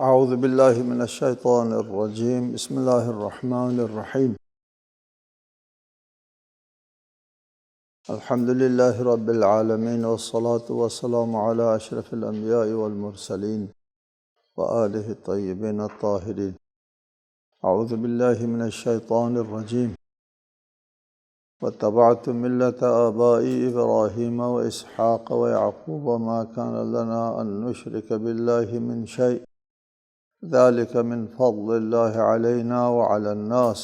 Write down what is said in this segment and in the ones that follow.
اعوذ باللہ من الشیطان الرجیم بسم اللہ الرحمن الرحیم الحمد للہ رب العالمین والصلاة والسلام علی اشرف الانبیاء والمرسلین وآلہ الطیبین الطاہرین۔ اعوذ باللہ من الشیطان الرجیم واتبعت ملة آبائی ابراہیم واسحاق ویعقوب ما کان لنا ان نشرک باللہ من شیء ذلك من فضل اللہ علینا وعلی الناس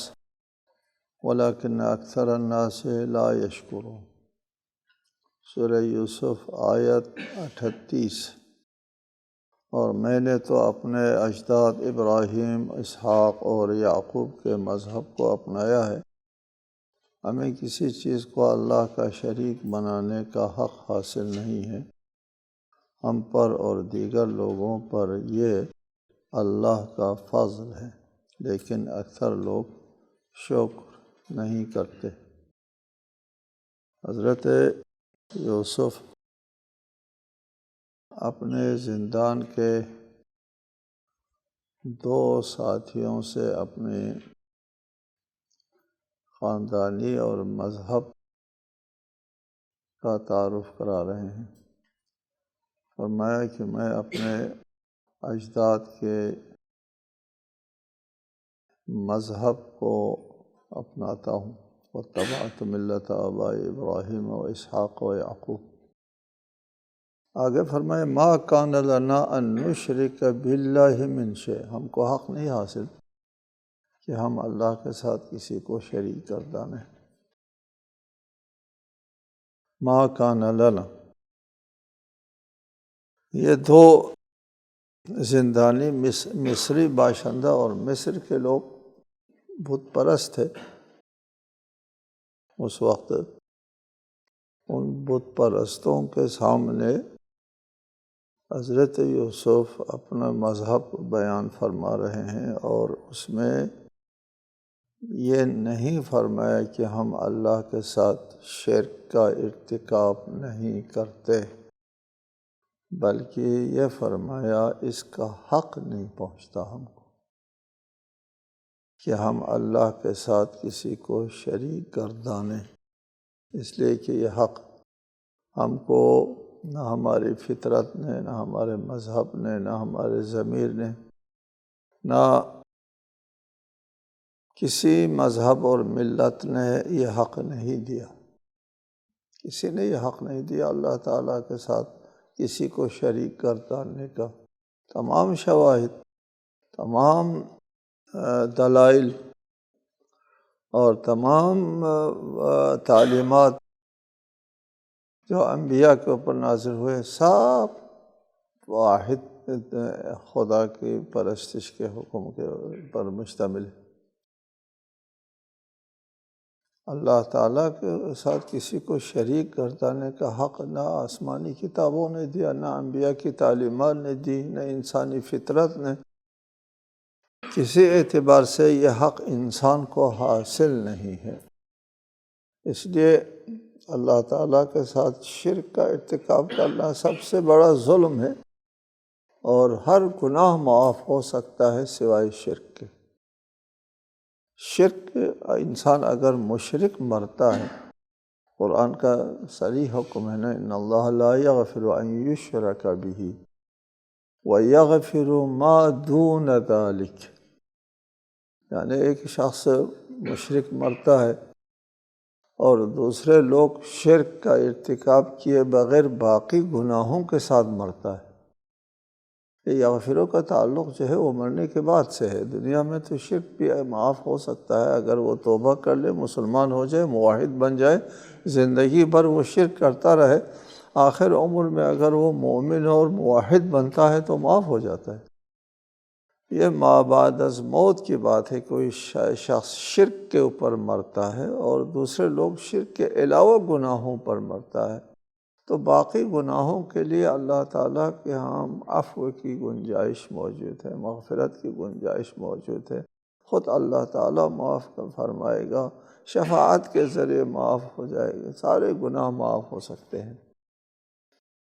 ولكن اکثر الناس لا یشکرون۔ سورہ یوسف آیت 38۔ اور میں نے تو اپنے اجداد ابراہیم، اسحاق اور یعقوب کے مذہب کو اپنایا ہے۔ ہمیں کسی چیز کو اللہ کا شریک بنانے کا حق حاصل نہیں ہے۔ ہم پر اور دیگر لوگوں پر یہ اللہ کا فضل ہے، لیکن اکثر لوگ شکر نہیں کرتے۔ حضرت یوسف اپنے زندان کے دو ساتھیوں سے اپنے خاندانی اور مذہب کا تعارف کرا رہے ہیں۔ فرمایا کہ میں اپنے اجداد کے مذہب کو اپناتا ہوں۔ واتبعت ملۃ آبائی ابراہیم و اسحاق و یعقوب۔ آگے فرمائے ما کان لنا ان نشرک باللہ من شیء، ہم کو حق نہیں حاصل کہ ہم اللہ کے ساتھ کسی کو شریک گردانیں۔ ما کان لنا، یہ دو زندانی مصری باشندہ اور مصر کے لوگ بت پرست تھے۔ اس وقت ان بت پرستوں کے سامنے حضرت یوسف اپنا مذہب بیان فرما رہے ہیں، اور اس میں یہ نہیں فرمایا کہ ہم اللہ کے ساتھ شرک کا ارتکاب نہیں کرتے، بلکہ یہ فرمایا اس کا حق نہیں پہنچتا ہم کو کہ ہم اللہ کے ساتھ کسی کو شریک گردانیں، اس لیے کہ یہ حق ہم کو نہ ہماری فطرت نے، نہ ہمارے مذہب نے، نہ ہمارے ضمیر نے، نہ کسی مذہب اور ملت نے یہ حق نہیں دیا۔ کسی نے یہ حق نہیں دیا اللہ تعالیٰ کے ساتھ کسی کو شریک گرداننے کا۔ تمام شواہد، تمام دلائل اور تمام تعلیمات جو انبیاء کے اوپر نازل ہوئے، سب واحد خدا کی پرستش کے حکم کے پر مشتمل ہے۔ اللہ تعالیٰ کے ساتھ کسی کو شریک گردانے کا حق نہ آسمانی کتابوں نے دیا، نہ انبیاء کی تعلیمات نے دی، نہ انسانی فطرت نے۔ کسی اعتبار سے یہ حق انسان کو حاصل نہیں ہے۔ اس لیے اللہ تعالیٰ کے ساتھ شرک کا ارتکاب کرنا سب سے بڑا ظلم ہے، اور ہر گناہ معاف ہو سکتا ہے سوائے شرک کے۔ شرک، انسان اگر مشرک مرتا ہے، قرآن کا صریح حکم ہے نا، ان اللہ لا یغفر ان یشرک بہ ویغفر ما دون ذلک، یعنی ایک شخص مشرک مرتا ہے اور دوسرے لوگ شرک کا ارتکاب کیے بغیر باقی گناہوں کے ساتھ مرتا ہے۔ یہ یغفروں کا تعلق جو ہے وہ مرنے کے بعد سے ہے۔ دنیا میں تو شرک بھی معاف ہو سکتا ہے، اگر وہ توبہ کر لے، مسلمان ہو جائے، موحد بن جائے، زندگی بھر وہ شرک کرتا رہے، آخر عمر میں اگر وہ مومن اور موحد بنتا ہے تو معاف ہو جاتا ہے۔ یہ ما بعد از موت کی بات ہے، کوئی شخص شرک کے اوپر مرتا ہے اور دوسرے لوگ شرک کے علاوہ گناہوں پر مرتا ہے، تو باقی گناہوں کے لیے اللہ تعالیٰ کے ہاں عفو کی گنجائش موجود ہے، مغفرت کی گنجائش موجود ہے۔ خود اللہ تعالیٰ معاف فرمائے گا، شفاعت کے ذریعے معاف ہو جائے گا، سارے گناہ معاف ہو سکتے ہیں۔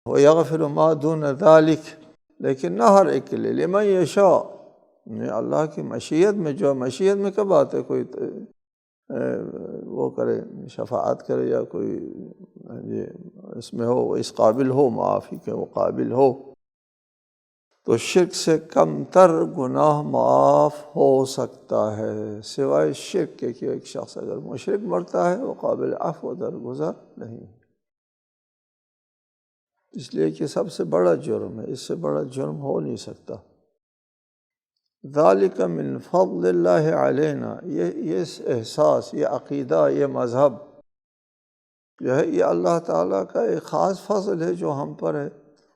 وَيَغْفِرُ مَا دُونَ ذَلِكَ، لیکن نہ ہر ایک کے لیے، لمن یشاء، اللہ کی مشیت میں، جو مشیت میں کب آتے کوئی وہ کرے شفاعت کرے یا کوئی اس میں ہو، اس قابل ہو، معافی کے وہ قابل ہو، تو شرک سے کم تر گناہ معاف ہو سکتا ہے، سوائے شرک کے کہ ایک شخص اگر مشرک مرتا ہے وہ قابل عفو درگزر نہیں، اس لیے کہ سب سے بڑا جرم ہے، اس سے بڑا جرم ہو نہیں سکتا۔ ذالک من فضل اللہ علینا، یہ احساس، یہ عقیدہ، یہ مذہب جو ہے یہ اللہ تعالیٰ کا ایک خاص فضل ہے جو ہم پر ہے،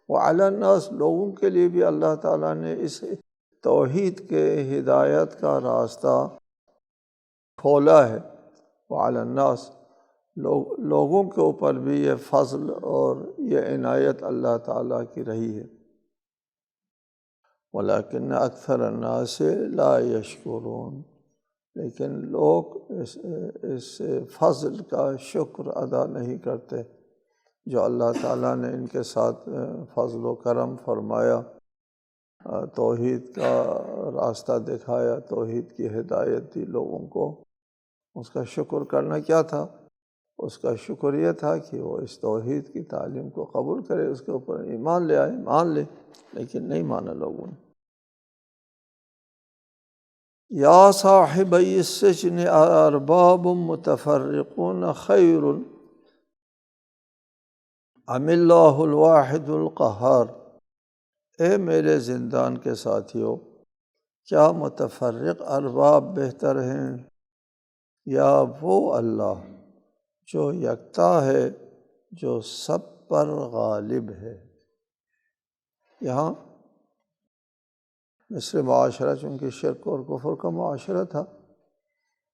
وعلی الناس، لوگوں کے لیے بھی اللہ تعالیٰ نے اس توحید کے ہدایت کا راستہ کھولا ہے، وعلی الناس، لوگوں کے اوپر بھی یہ فضل اور یہ عنایت اللہ تعالیٰ کی رہی ہے، ولیکن اکثر الناس لا یشکرون، لیکن لوگ اس فضل کا شکر ادا نہیں کرتے جو اللہ تعالیٰ نے ان کے ساتھ فضل و کرم فرمایا، توحید کا راستہ دکھایا، توحید کی ہدایت دی لوگوں کو۔ اس کا شکر کرنا کیا تھا؟ اس کا شکر یہ تھا کہ وہ اس توحید کی تعلیم کو قبول کرے، اس کے اوپر ایمان لے آئے، مان لے، لیکن نہیں مانا لوگوں نے۔ یا صاحبی السجن ارباب متفرقون خیر ام اللہ الواحد القہار، اے میرے زندان کے ساتھیوں، کیا متفرق ارباب بہتر ہیں یا وہ اللہ جو یکتا ہے، جو سب پر غالب ہے؟ یہاں مصر معاشرہ چونکہ شرک اور کفر کا معاشرہ تھا،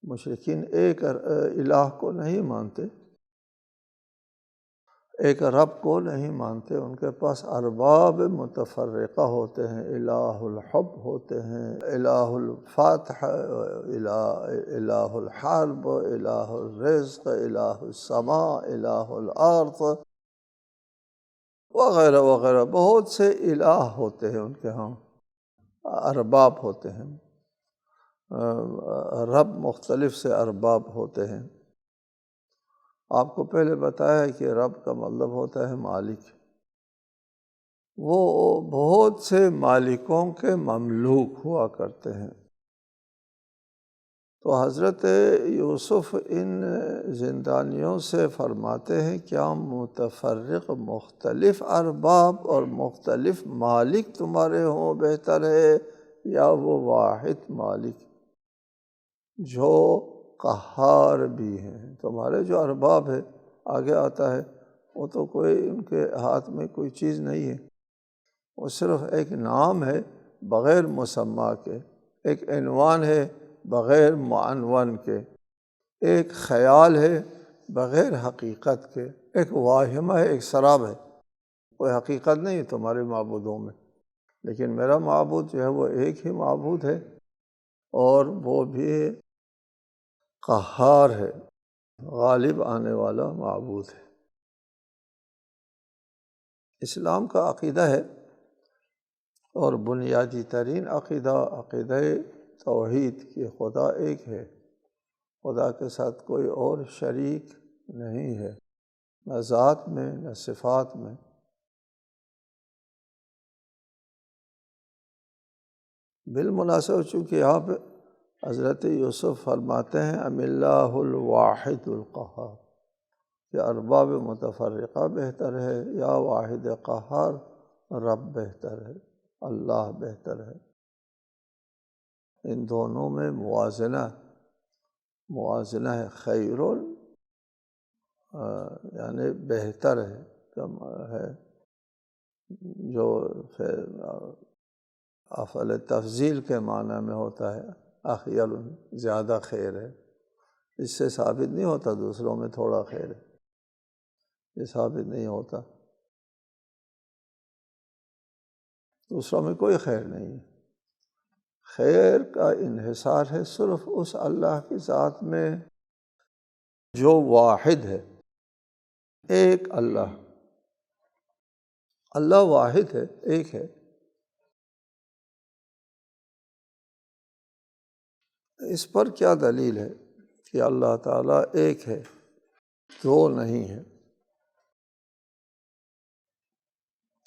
مشرکین ایک الہ کو نہیں مانتے، ایک رب کو نہیں مانتے، ان کے پاس ارباب متفرقہ ہوتے ہیں، الہ الحب ہوتے ہیں، الہ الفاتح، الہ الحرب، الہ الرزق، الہ السماء، الہ الارض وغیرہ وغیرہ، بہت سے الہ ہوتے ہیں ان کے ہاں، ارباب ہوتے ہیں، رب مختلف سے ارباب ہوتے ہیں۔ آپ کو پہلے بتایا ہے کہ رب کا مطلب ہوتا ہے مالک، وہ بہت سے مالکوں کے مملوک ہوا کرتے ہیں۔ تو حضرت یوسف ان زندانیوں سے فرماتے ہیں کیا متفرق مختلف ارباب اور مختلف مالک تمہارے ہوں بہتر ہے یا وہ واحد مالک جو قہار بھی ہیں؟ تمہارے جو ارباب ہے، آگے آتا ہے، وہ تو کوئی ان کے ہاتھ میں کوئی چیز نہیں ہے، وہ صرف ایک نام ہے بغیر مسمى کے، ایک عنوان ہے بغیر معنون کے، ایک خیال ہے بغیر حقیقت کے، ایک واہمہ ہے، ایک سراب ہے، کوئی حقیقت نہیں ہے تمہارے معبودوں میں، لیکن میرا معبود جو ہے وہ ایک ہی معبود ہے، اور وہ بھی قہار ہے، غالب آنے والا معبود ہے۔ اسلام کا عقیدہ ہے، اور بنیادی ترین عقیدہ توحید کہ خدا ایک ہے، خدا کے ساتھ کوئی اور شریک نہیں ہے، نہ ذات میں نہ صفات میں۔ بالمناسبہ چونکہ یہاں پہ حضرت یوسف فرماتے ہیں ام اللہ الواحد القہار، کہ ارباب متفرقہ بہتر ہے یا واحد قہار، رب بہتر ہے، اللہ بہتر ہے۔ ان دونوں میں موازنہ ہے، خیر یعنی بہتر ہے، کم ہے، جو افعل تفضیل کے معنی میں ہوتا ہے، اخیر زیادہ خیر ہے، اس سے ثابت نہیں ہوتا دوسروں میں تھوڑا خیر ہے، یہ ثابت نہیں ہوتا، دوسروں میں کوئی خیر نہیں ہے۔ خیر کا انحصار ہے صرف اس اللہ کی ذات میں جو واحد ہے، ایک اللہ واحد ہے، ایک ہے، اس پر کیا دلیل ہے کہ اللہ تعالیٰ ایک ہے، دو نہیں ہے؟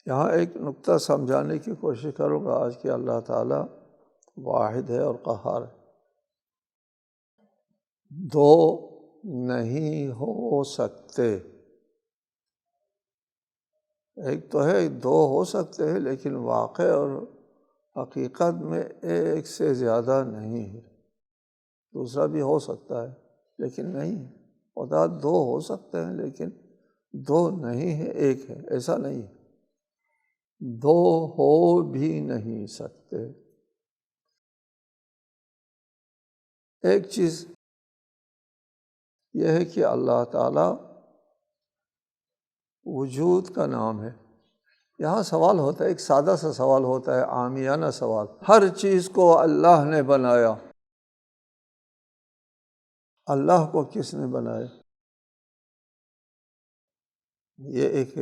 یہاں ایک نقطہ سمجھانے کی کوشش کروں گا آج کہ اللہ تعالیٰ واحد ہے اور قہار ہے، دو نہیں ہو سکتے۔ ایک تو ہے دو ہو سکتے ہیں لیکن واقع اور حقیقت میں ایک سے زیادہ نہیں ہے۔ دوسرا بھی ہو سکتا ہے لیکن نہیں ہے۔ خدا دو ہو سکتے ہیں لیکن دو نہیں ہے، ایک ہے، ایسا نہیں ہے۔ دو ہو بھی نہیں سکتے۔ ایک چیز یہ ہے کہ اللہ تعالیٰ وجود کا نام ہے۔ یہاں سوال ہوتا ہے، ایک سادہ سا سوال ہوتا ہے، عامیانہ سوال، ہر چیز کو اللہ نے بنایا، اللہ کو کس نے بنایا؟ یہ ایک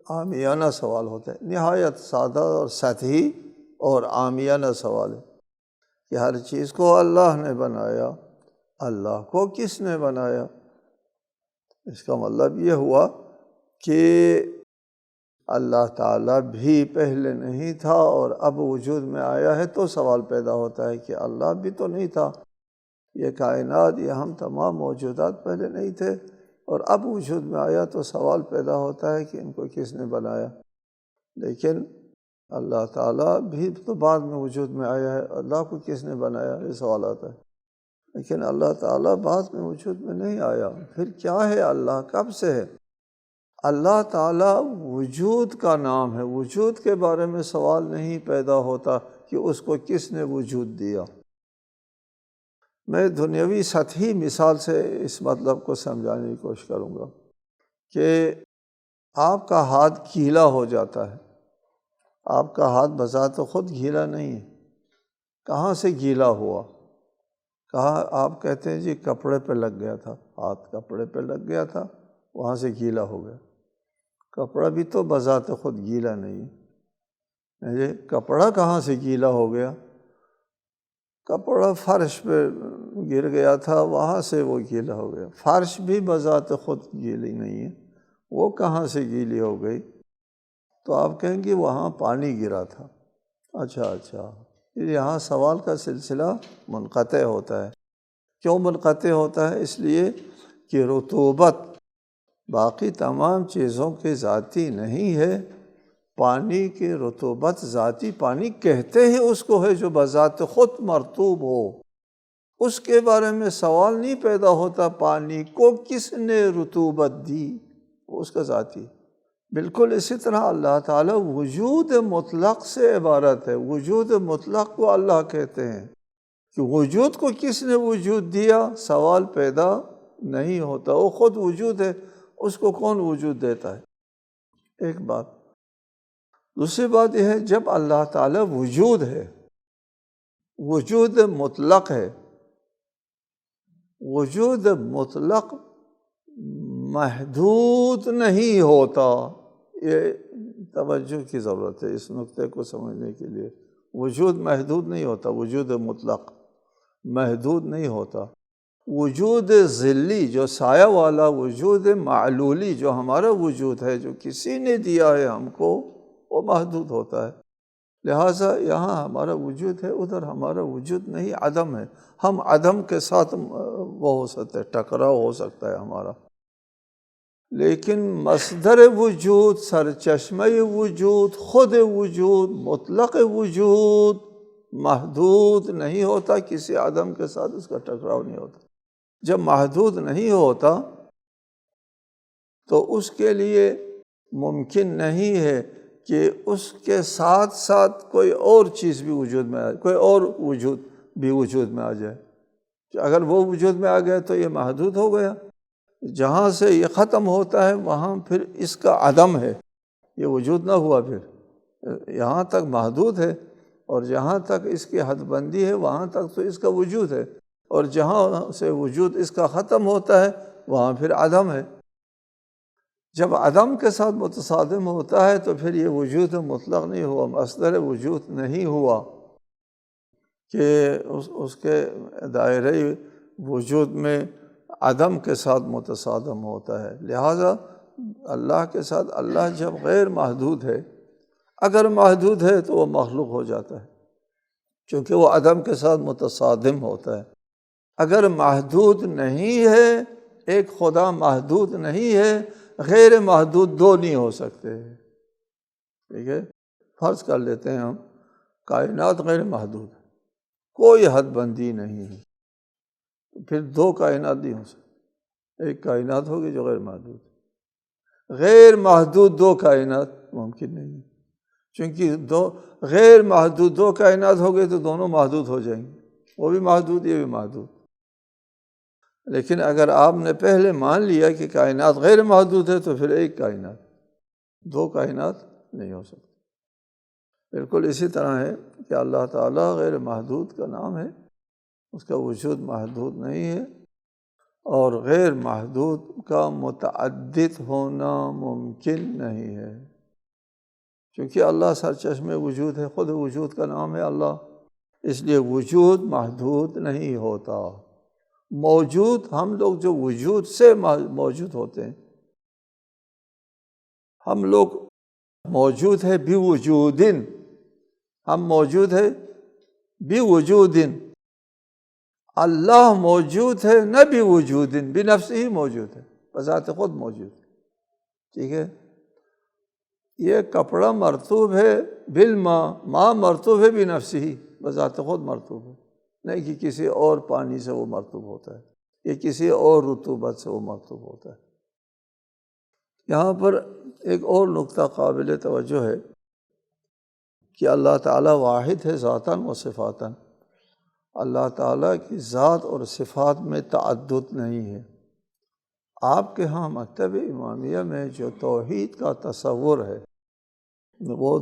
عامیانہ سوال ہوتا ہے، نہایت سادہ اور سطحی اور عامیانہ سوال ہے کہ ہر چیز کو اللہ نے بنایا، اللہ کو کس نے بنایا؟ اس کا مطلب یہ ہوا کہ اللہ تعالیٰ بھی پہلے نہیں تھا اور اب وجود میں آیا ہے، تو سوال پیدا ہوتا ہے کہ اللہ بھی تو نہیں تھا، یہ کائنات، یہ ہم تمام موجودات پہلے نہیں تھے اور اب وجود میں آیا، تو سوال پیدا ہوتا ہے کہ ان کو کس نے بنایا؟ لیکن اللہ تعالیٰ بھی تو بعد میں وجود میں آیا ہے، اللہ کو کس نے بنایا؟ یہ سوال آتا ہے۔ لیکن اللہ تعالیٰ بعد میں وجود میں نہیں آیا، پھر کیا ہے اللہ؟ کب سے ہے؟ اللہ تعالیٰ وجود کا نام ہے، وجود کے بارے میں سوال نہیں پیدا ہوتا کہ اس کو کس نے وجود دیا۔ میں دنیاوی سطحی مثال سے اس مطلب کو سمجھانے کی کوشش کروں گا کہ آپ کا ہاتھ گیلا ہو جاتا ہے، آپ کا ہاتھ بذات خود گیلا نہیں ہے، کہاں سے گیلا ہوا؟ کہاں؟ آپ کہتے ہیں جی کپڑے پہ لگ گیا تھا، ہاتھ کپڑے پہ لگ گیا تھا، وہاں سے گیلا ہو گیا۔ کپڑا بھی تو بذات خود گیلا نہیں ہے، یہ کپڑا کہاں سے گیلا ہو گیا؟ کپڑا فرش پہ گر گیا تھا، وہاں سے وہ گیلا ہو گیا۔ فرش بھی بذات خود گیلی نہیں ہے، وہ کہاں سے گیلی ہو گئی؟ تو آپ کہیں گے وہاں پانی گرا تھا۔ اچھا، یہاں سوال کا سلسلہ منقطع ہوتا ہے۔ کیوں منقطع ہوتا ہے؟ اس لیے کہ رطوبت باقی تمام چیزوں کے ذاتی نہیں ہے، پانی کی رطوبت ذاتی، پانی کہتے ہیں اس کو ہے جو بذات خود مرطوب ہو، اس کے بارے میں سوال نہیں پیدا ہوتا پانی کو کس نے رطوبت دی، اس کا ذاتی۔ بالکل اسی طرح اللہ تعالیٰ وجود مطلق سے عبارت ہے، وجود مطلق کو اللہ کہتے ہیں کہ وجود کو کس نے وجود دیا، سوال پیدا نہیں ہوتا، وہ خود وجود ہے، اس کو کون وجود دیتا ہے؟ ایک بات۔ دوسری بات یہ ہے جب اللہ تعالیٰ وجود ہے، وجود مطلق ہے، وجود مطلق محدود نہیں ہوتا، یہ توجہ کی ضرورت ہے اس نقطے کو سمجھنے کے لیے۔ وجود محدود نہیں ہوتا، وجود مطلق محدود نہیں ہوتا۔ وجود ظلی جو سایہ والا، وجود معلولی جو ہمارا وجود ہے، جو کسی نے دیا ہے ہم کو، وہ محدود ہوتا ہے۔ لہٰذا یہاں ہمارا وجود ہے، ادھر ہمارا وجود نہیں، عدم ہے۔ ہم عدم کے ساتھ وہ ہو سکتا ہے، ٹکراؤ ہو سکتا ہے ہمارا، لیکن مصدر وجود، سرچشمہ وجود، خود وجود، مطلق وجود محدود نہیں ہوتا، کسی عدم کے ساتھ اس کا ٹکراؤ نہیں ہوتا۔ جب محدود نہیں ہوتا تو اس کے لیے ممکن نہیں ہے کہ اس کے ساتھ ساتھ کوئی اور چیز بھی وجود میں آئے، کوئی اور وجود بھی وجود میں آ جائے، کہ اگر وہ وجود میں آ گیا تو یہ محدود ہو گیا۔ جہاں سے یہ ختم ہوتا ہے وہاں پھر اس کا عدم ہے، یہ وجود نہ ہوا، پھر یہاں تک محدود ہے، اور جہاں تک اس کی حد بندی ہے وہاں تک تو اس کا وجود ہے، اور جہاں سے وجود اس کا ختم ہوتا ہے وہاں پھر عدم ہے۔ جب عدم کے ساتھ متصادم ہوتا ہے تو پھر یہ وجود مطلق نہیں ہوا، مصدر وجود نہیں ہوا، کہ اس کے دائرۂ وجود میں عدم کے ساتھ متصادم ہوتا ہے۔ لہٰذا اللہ کے ساتھ اللہ جب غیر محدود ہے، اگر محدود ہے تو وہ مخلوق ہو جاتا ہے، چونکہ وہ عدم کے ساتھ متصادم ہوتا ہے۔ اگر محدود نہیں ہے، ایک خدا محدود نہیں ہے، غیر محدود دو نہیں ہو سکتے، ٹھیک ہے؟ فرض کر لیتے ہیں ہم کائنات غیر محدود ہے، کوئی حد بندی نہیں ہے، پھر دو کائنات نہیں ہو سکتی، ایک کائنات ہوگی جو غیر محدود ہے۔ غیر محدود دو کائنات ممکن نہیں ہے، چونکہ غیر محدود دو کائنات ہو گئے تو دونوں محدود ہو جائیں گے، وہ بھی محدود یہ بھی محدود۔ لیکن اگر آپ نے پہلے مان لیا کہ کائنات غیر محدود ہے تو پھر ایک کائنات، دو کائنات نہیں ہو سکتی۔ بالکل اسی طرح ہے کہ اللہ تعالیٰ غیر محدود کا نام ہے، اس کا وجود محدود نہیں ہے، اور غیر محدود کا متعدد ہونا ممکن نہیں ہے، کیونکہ اللہ سرچشمہ وجود ہے، خود وجود کا نام ہے اللہ، اس لیے وجود محدود نہیں ہوتا۔ موجود ہم لوگ جو وجود سے موجود ہوتے ہیں، ہم لوگ موجود ہے بوجودن، ہم موجود ہے بوجودن، اللہ موجود ہے نہ بوجودن، بنفسہ ہی موجود ہے، بذات خود موجود ہے، ٹھیک ہے؟ یہ کپڑا مرطوب ہے بالماء، ماء مرطوب ہے بنفسہ ہی، بذات خود مرطوب ہے، نہیں کہ کسی اور پانی سے وہ مرطوب ہوتا ہے یا کسی اور رطوبت سے وہ مرطوب ہوتا ہے۔ یہاں پر ایک اور نقطہ قابل توجہ ہے کہ اللہ تعالیٰ واحد ہے ذاتاً و صفاتاً، اللہ تعالیٰ کی ذات اور صفات میں تعدد نہیں ہے۔ آپ کے ہاں مکتب امامیہ میں جو توحید کا تصور ہے وہ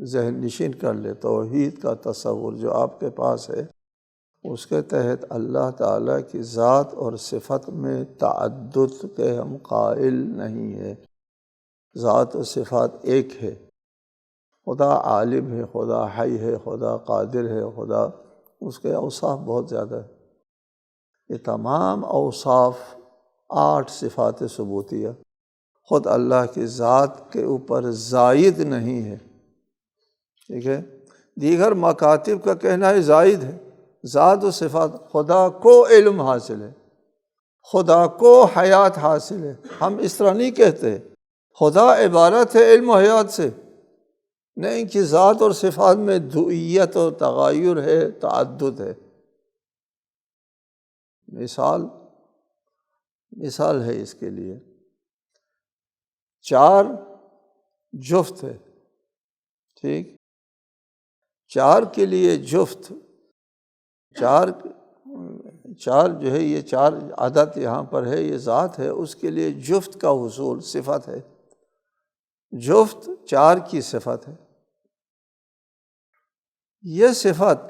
ذہن نشین کر لے، توحید کا تصور جو آپ کے پاس ہے، اس کے تحت اللہ تعالیٰ کی ذات اور صفت میں تعدد کے ہم قائل نہیں ہے، ذات و صفات ایک ہے، خدا عالم ہے، خدا حی ہے، خدا قادر ہے، خدا اس کے اوصاف بہت زیادہ ہے۔ یہ تمام اوصاف 8 صفات ثبوتیہ خود اللہ کی ذات کے اوپر زائد نہیں ہے، ٹھیک ہے؟ دیگر مکاتب کا کہنا ہے زائد ہے، ذات و صفات، خدا کو علم حاصل ہے، خدا کو حیات حاصل ہے، ہم اس طرح نہیں کہتے، خدا عبارت ہے علم و حیات سے، نہیں کہ ذات اور صفات میں دوئیت اور تغیر ہے، تعدد ہے۔ مثال ہے اس کے لیے، 4 جفت ہے، ٹھیک؟ 4 کے لیے جفت، چار جو ہے، یہ 4 عدد یہاں پر ہے، یہ ذات ہے، اس کے لیے جفت کا حصول صفت ہے، جفت 4 کی صفت ہے۔ یہ صفت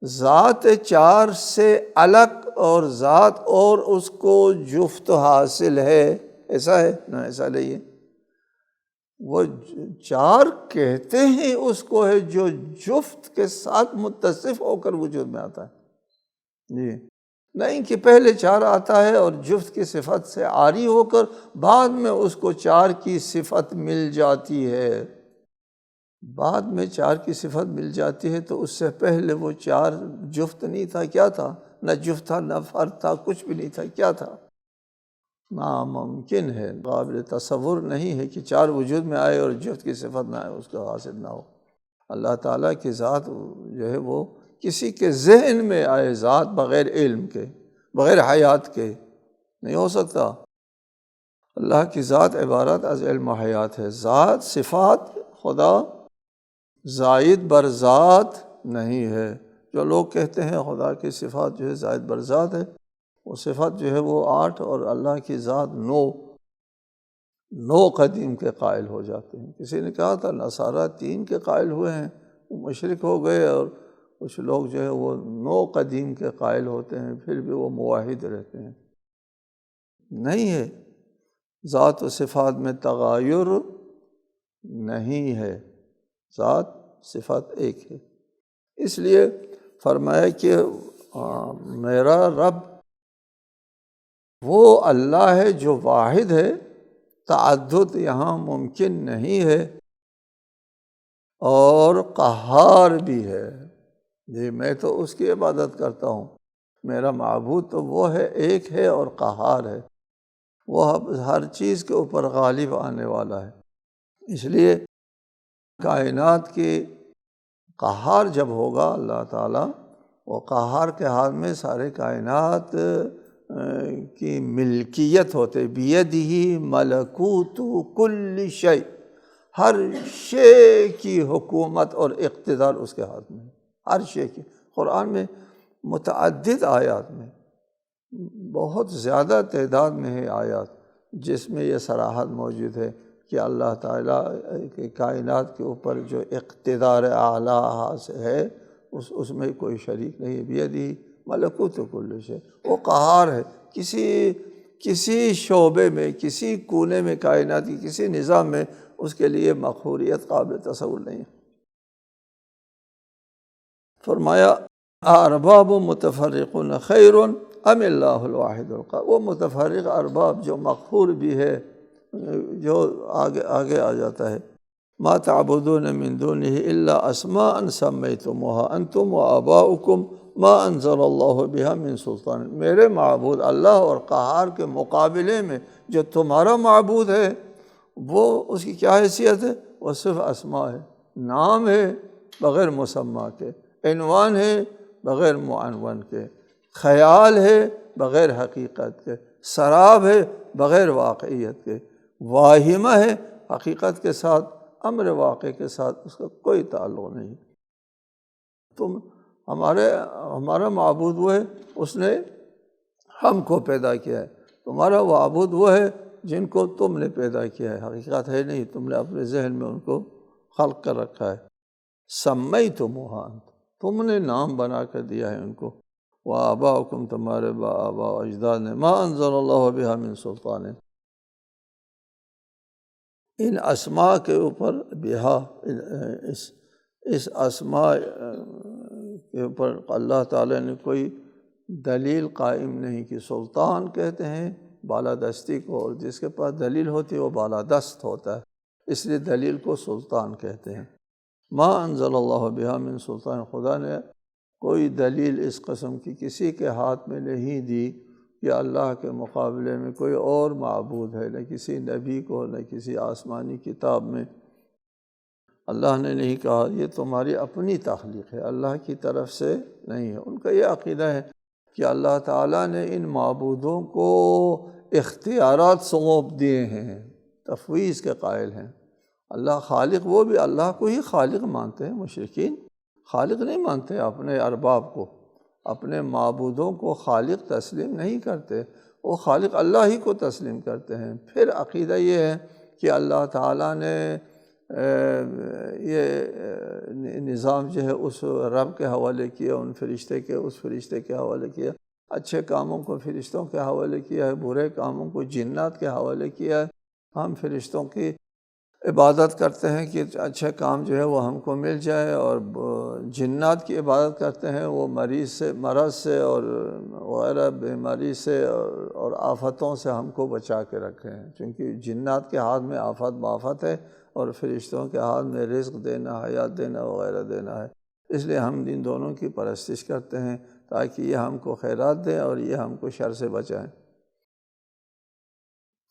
ذات 4 سے الگ اور ذات اور اس کو جفت حاصل ہے، ایسا ہے نہ ایسا نہیں ہے؟ وہ 4 کہتے ہیں اس کو ہے جو جفت کے ساتھ متصف ہو کر وجود میں آتا ہے، جی، نہیں کہ پہلے 4 آتا ہے اور جفت کی صفت سے عاری ہو کر بعد میں اس کو 4 کی صفت مل جاتی ہے۔ بعد میں 4 کی صفت مل جاتی ہے تو اس سے پہلے وہ 4 جفت نہیں تھا، کیا تھا؟ نہ جفت تھا، نہ فرد تھا، کچھ بھی نہیں تھا، کیا تھا؟ ناممکن ہے، قابل تصور نہیں ہے کہ 4 وجود میں آئے اور جفت کی صفت نہ آئے، اس کو حاصل نہ ہو۔ اللہ تعالیٰ کی ذات جو ہے وہ کسی کے ذہن میں آئے، ذات بغیر علم کے، بغیر حیات کے نہیں ہو سکتا۔ اللہ کی ذات عبارت از علم و حیات ہے، ذات صفات خدا زائد بر ذات نہیں ہے۔ جو لوگ کہتے ہیں خدا کی صفات جو ہے زائد بر ذات ہے، وہ صفات جو ہے وہ 8 اور اللہ کی ذات 9 قدیم کے قائل ہو جاتے ہیں۔ کسی نے کہا تھا نصارہ 3 کے قائل ہوئے ہیں، وہ مشرک ہو گئے، اور کچھ لوگ جو ہے وہ 9 قدیم کے قائل ہوتے ہیں، پھر بھی وہ موحد رہتے ہیں۔ نہیں ہے، ذات و صفات میں تغیر نہیں ہے، ذات صفات ایک ہے۔ اس لیے فرمایا کہ میرا رب وہ اللہ ہے جو واحد ہے، تعدد یہاں ممکن نہیں ہے، اور قہار بھی ہے۔ جی میں تو اس کی عبادت کرتا ہوں، میرا معبود تو وہ ہے، ایک ہے اور قہار ہے، وہ ہر چیز کے اوپر غالب آنے والا ہے۔ اس لیے کائنات کی قہار جب ہوگا اللہ تعالیٰ، وہ قہار کے ہاتھ میں سارے کائنات کی ملکیت ہوتے، بیدہ ملکوت کل شیء، ہر شے کی حکومت اور اقتدار اس کے ہاتھ میں، ہر شے کی۔ قرآن میں متعدد آیات میں، بہت زیادہ تعداد میں ہے آیات جس میں یہ صراحت موجود ہے کہ اللہ تعالیٰ کی کائنات کے اوپر جو اقتدار اعلیٰ ہے اس میں کوئی شریک نہیں ہے۔ بیدہ ملکوت کل شیء، وہ قہار ہے، کسی شعبے میں، کسی کونے میں، کائنات کی کسی نظام میں اس کے لیے مقہوریت قابل تصور نہیں ہے۔ فرمایا ارباب متفرقون خیر ام اللہ الواحد القہار، وہ متفرق ارباب جو مقہور بھی ہے، جو آگے آ جاتا ہے، ما تعبدون من دونہ الا اسماء سمیتموها انتم وآباؤکم ما انزل اللہ بہا من سلطان، میرے معبود اللہ اور قہار کے مقابلے میں جو تمہارا معبود ہے وہ اس کی کیا حیثیت ہے؟ وہ صرف اسماء ہے، نام ہے بغیر مسمى کے، عنوان ہے بغیر معنون کے، خیال ہے بغیر حقیقت کے، سراب ہے بغیر واقعیت کے، واہمہ ہے حقیقت کے ساتھ، امر واقع کے ساتھ اس کا کوئی تعلق نہیں۔ ہمارا معبود وہ ہے، اس نے ہم کو پیدا کیا ہے، تمہارا معبود وہ ہے جن کو تم نے پیدا کیا ہے، حقیقت ہے نہیں، تم نے اپنے ذہن میں ان کو خلق کر رکھا ہے۔ سمیتموہا، تم نے نام بنا کر دیا ہے ان کو، وآباؤکم، تمہارے آباء و اجداد نے، ما انزل اللہ بہا من سلطان، ان اسماء کے اوپر بہا، اس اسماء کے اوپر اللہ تعالیٰ نے کوئی دلیل قائم نہیں کی۔ سلطان کہتے ہیں بالادستی کو، اور جس کے پاس دلیل ہوتی ہے وہ بالادست ہوتا ہے، اس لیے دلیل کو سلطان کہتے ہیں۔ ما انزل اللہ بہا من سلطان، خدا نے کوئی دلیل اس قسم کی کسی کے ہاتھ میں نہیں دی کہ اللہ کے مقابلے میں کوئی اور معبود ہے، نہ کسی نبی کو، نہ کسی آسمانی کتاب میں۔ اللہ نے نہیں کہا یہ تمہاری اپنی تخلیق ہے، اللہ کی طرف سے نہیں ہے۔ ان کا یہ عقیدہ ہے کہ اللہ تعالیٰ نے ان معبودوں کو اختیارات سونپ دیے ہیں، تفویض کے قائل ہیں۔ اللہ خالق، وہ بھی اللہ کو ہی خالق مانتے ہیں، مشرکین خالق نہیں مانتے اپنے ارباب کو، اپنے معبودوں کو خالق تسلیم نہیں کرتے، وہ خالق اللہ ہی کو تسلیم کرتے ہیں۔ پھر عقیدہ یہ ہے کہ اللہ تعالیٰ نے یہ نظام جو ہے اس رب کے حوالے کیا، ان فرشتے کے اس فرشتے کے حوالے کیا، اچھے کاموں کو فرشتوں کے حوالے کیا ہے، برے کاموں کو جنات کے حوالے کیا ہے۔ ہم فرشتوں کی عبادت کرتے ہیں کہ اچھے کام جو ہے وہ ہم کو مل جائے، اور جنات کی عبادت کرتے ہیں وہ مرض سے اور وغیرہ بیماری سے اور آفتوں سے ہم کو بچا کے رکھے ہیں، چونکہ جنات کے ہاتھ میں آفت بافت ہے اور فرشتوں کے ہاتھ میں رزق دینا، حیات دینا وغیرہ دینا ہے۔ اس لیے ہم ان دونوں کی پرستش کرتے ہیں تاکہ یہ ہم کو خیرات دیں اور یہ ہم کو شر سے بچائیں۔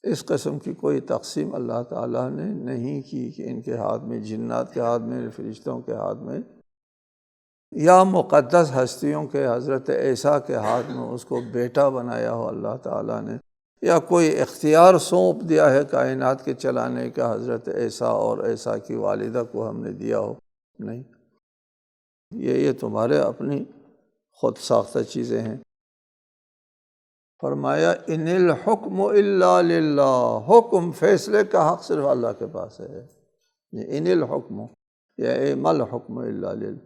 اس قسم کی کوئی تقسیم اللہ تعالیٰ نے نہیں کی کہ ان کے ہاتھ میں، جنات کے ہاتھ میں، فرشتوں کے ہاتھ میں، یا مقدس ہستیوں کے حضرت عیسیٰ کے ہاتھ میں اس کو بیٹا بنایا ہو اللہ تعالیٰ نے، یا کوئی اختیار سونپ دیا ہے کائنات کے چلانے کا حضرت عیسیٰ اور عیسیٰ کی والدہ کو ہم نے دیا ہو، نہیں، یہ تمہارے اپنی خود ساختہ چیزیں ہیں۔ فرمایا ان الحکم الا للہ، حکم فیصلے کا حق صرف اللہ کے پاس ہے۔ ان الحکم یا مل حکم الا للہ،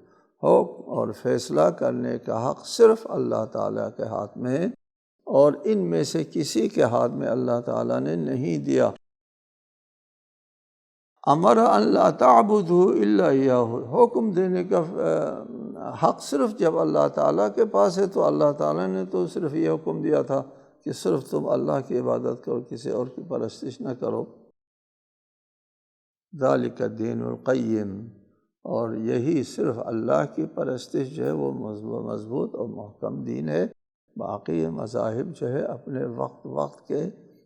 حکم اور فیصلہ کرنے کا حق صرف اللہ تعالیٰ کے ہاتھ میں ہے، اور ان میں سے کسی کے ہاتھ میں اللہ تعالیٰ نے نہیں دیا۔ امر ان لا تعبدوا الا اياه، حکم دینے کا حق صرف جب اللہ تعالیٰ کے پاس ہے تو اللہ تعالیٰ نے تو صرف یہ حکم دیا تھا کہ صرف تم اللہ کی عبادت کرو، کسی اور کی پرستش نہ کرو۔ ذالک الدین القیم، اور یہی صرف اللہ کی پرستش جو ہے وہ مضبوط اور محکم دین ہے۔ باقی مذاہب جو ہے اپنے وقت کے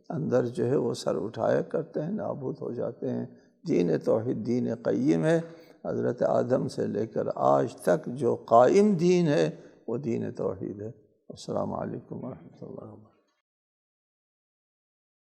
اندر جو ہے وہ سر اٹھایا کرتے ہیں، نابود ہو جاتے ہیں۔ دین توحید دین قیم ہے، حضرت آدم سے لے کر آج تک جو قائم دین ہے وہ دین توحید ہے۔ السلام علیکم ورحمۃ اللہ وبرکاتہ۔